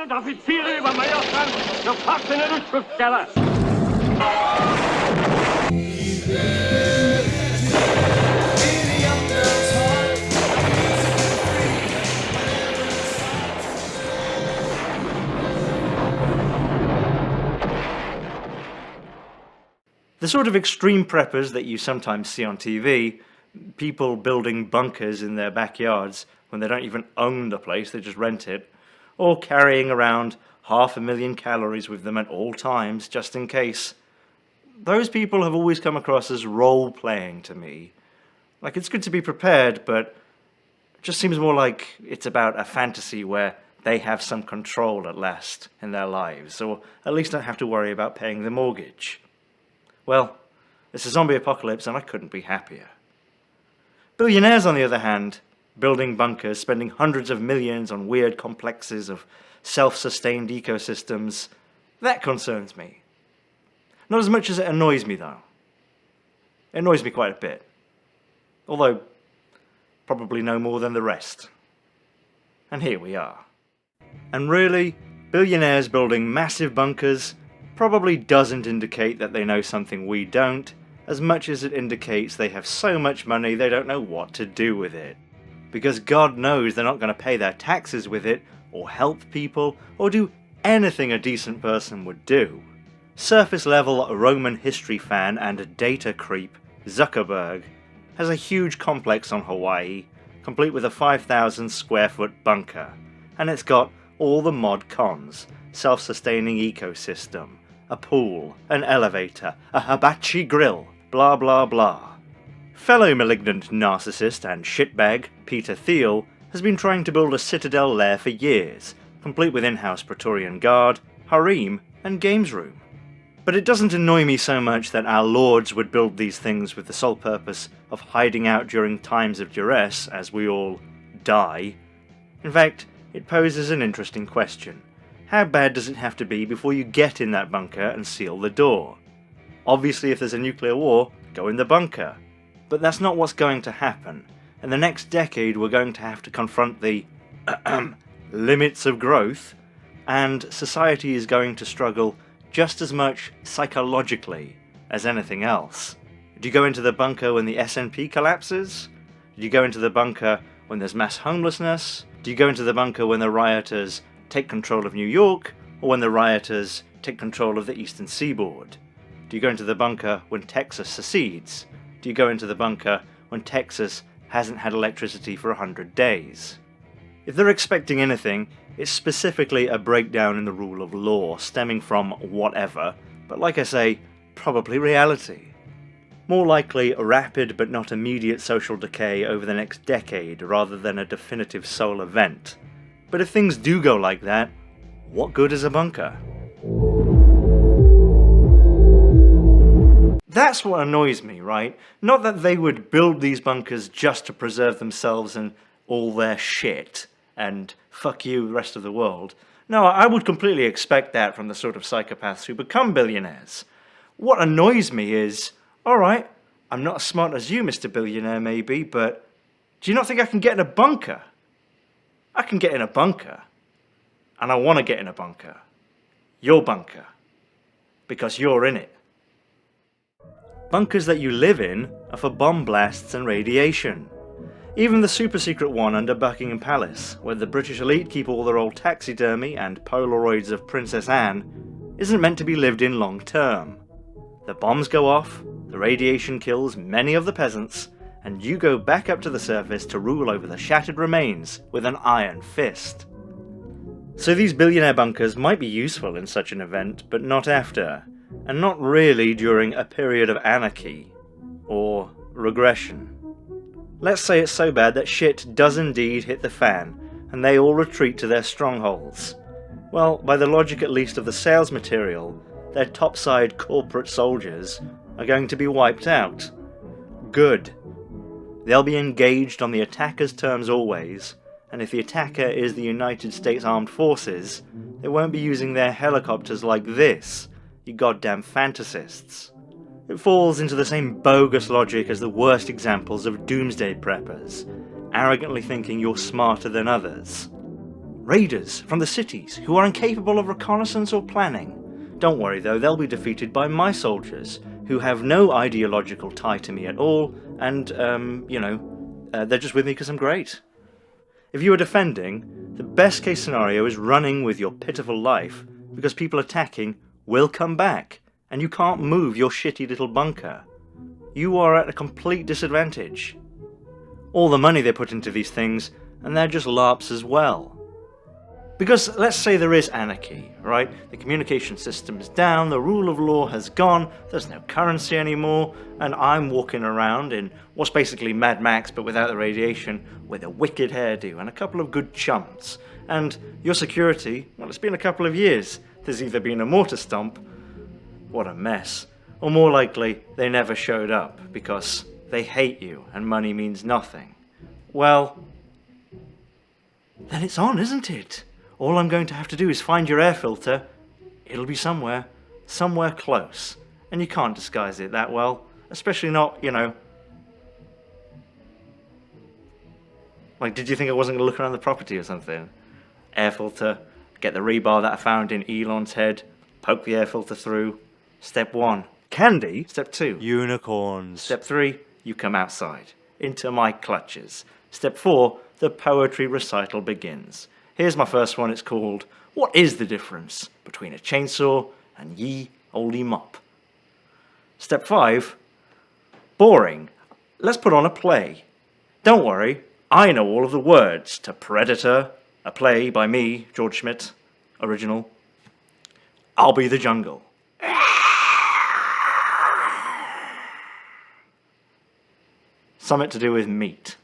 und Offiziere über Majorstand sofort in den Schiffskeller. The sort of extreme preppers that you sometimes see on TV, people building bunkers in their backyards when they don't even own the place, they just rent it, or carrying around 500,000 calories with them at all times just in case. Those people have always come across as role-playing to me. Like, it's good to be prepared, but it just seems more like it's about a fantasy where they have some control at last in their lives, or at least don't have to worry about paying the mortgage. Well, it's a zombie apocalypse and I couldn't be happier. Billionaires, on the other hand, building bunkers, spending hundreds of millions on weird complexes of self-sustained ecosystems, that concerns me. Not as much as it annoys me, though. It annoys me quite a bit. Although, probably no more than the rest. And here we are. And really, billionaires building massive bunkers probably doesn't indicate that they know something we don't, as much as it indicates they have so much money they don't know what to do with it. Because God knows they're not going to pay their taxes with it, or help people, or do anything a decent person would do. Surface-level Roman history fan and data creep Zuckerberg has a huge complex on Hawaii, complete with a 5,000 square foot bunker, and it's got all the mod cons: self-sustaining ecosystem, a pool, an elevator, a hibachi grill, blah blah blah. Fellow malignant narcissist and shitbag Peter Thiel has been trying to build a citadel lair for years, complete with in-house Praetorian Guard, harem, and games room. But it doesn't annoy me so much that our lords would build these things with the sole purpose of hiding out during times of duress as we all die. In fact, it poses an interesting question. How bad does it have to be before you get in that bunker and seal the door? Obviously, if there's a nuclear war, go in the bunker. But that's not what's going to happen. In the next decade, we're going to have to confront the limits of growth, and society is going to struggle just as much psychologically as anything else. Do you go into the bunker when the S&P collapses? Do you go into the bunker when there's mass homelessness? Do you go into the bunker when the rioters take control of New York, or when the rioters take control of the eastern seaboard? Do you go into the bunker when Texas secedes? Do you go into the bunker when Texas hasn't had electricity for 100 days? If they're expecting anything, it's specifically a breakdown in the rule of law stemming from whatever, but like I say, probably reality. More likely a rapid but not immediate social decay over the next decade rather than a definitive sole event. But if things do go like that, what good is a bunker? That's what annoys me, right? Not that they would build these bunkers just to preserve themselves and all their shit, and fuck you, the rest of the world. No, I would completely expect that from the sort of psychopaths who become billionaires. What annoys me is, alright, I'm not as smart as you, Mr. Billionaire, maybe, but do you not think I can get in a bunker? I can get in a bunker, and I want to get in a bunker. Your bunker. Because you're in it. Bunkers that you live in are for bomb blasts and radiation. Even the super-secret one under Buckingham Palace, where the British elite keep all their old taxidermy and Polaroids of Princess Anne, isn't meant to be lived in long term. The bombs go off, the radiation kills many of the peasants, and you go back up to the surface to rule over the shattered remains with an iron fist. So these billionaire bunkers might be useful in such an event, but not after, and not really during a period of anarchy, or regression. Let's say it's so bad that shit does indeed hit the fan, and they all retreat to their strongholds. Well, by the logic at least of the sales material, their topside corporate soldiers are going to be wiped out. Good. They'll be engaged on the attacker's terms always, and if the attacker is the United States Armed Forces, they won't be using their helicopters like this, you goddamn fantasists. It falls into the same bogus logic as the worst examples of doomsday preppers, arrogantly thinking you're smarter than others. Raiders from the cities who are incapable of reconnaissance or planning. Don't worry though, they'll be defeated by my soldiers, who have no ideological tie to me at all, and, they're just with me because I'm great. If you are defending, the best case scenario is running with your pitiful life, because people attacking will come back, and you can't move your shitty little bunker. You are at a complete disadvantage. All the money they put into these things, and they're just LARPs as well. Because let's say there is anarchy, right? The communication system is down, the rule of law has gone, there's no currency anymore, and I'm walking around in what's basically Mad Max but without the radiation, with a wicked hairdo and a couple of good chumps. And your security, well, it's been a couple of years. There's either been a mortar stomp, what a mess, or more likely they never showed up because they hate you and money means nothing. Well, then it's on, isn't it? All I'm going to have to do is find your air filter. It'll be somewhere close. And you can't disguise it that well. Especially not, like, did you think I wasn't going to look around the property or something? Air filter, get the rebar that I found in Elon's head, poke the air filter through. Step 1, candy. Step 2, unicorns. Step 3, you come outside, into my clutches. Step 4, the poetry recital begins. Here's my first one, it's called, What is the difference between a chainsaw and ye olde mop? Step 5, boring. Let's put on a play. Don't worry, I know all of the words to Predator, a play by me, Georg Schmidt, original. I'll be the jungle. Something to do with meat.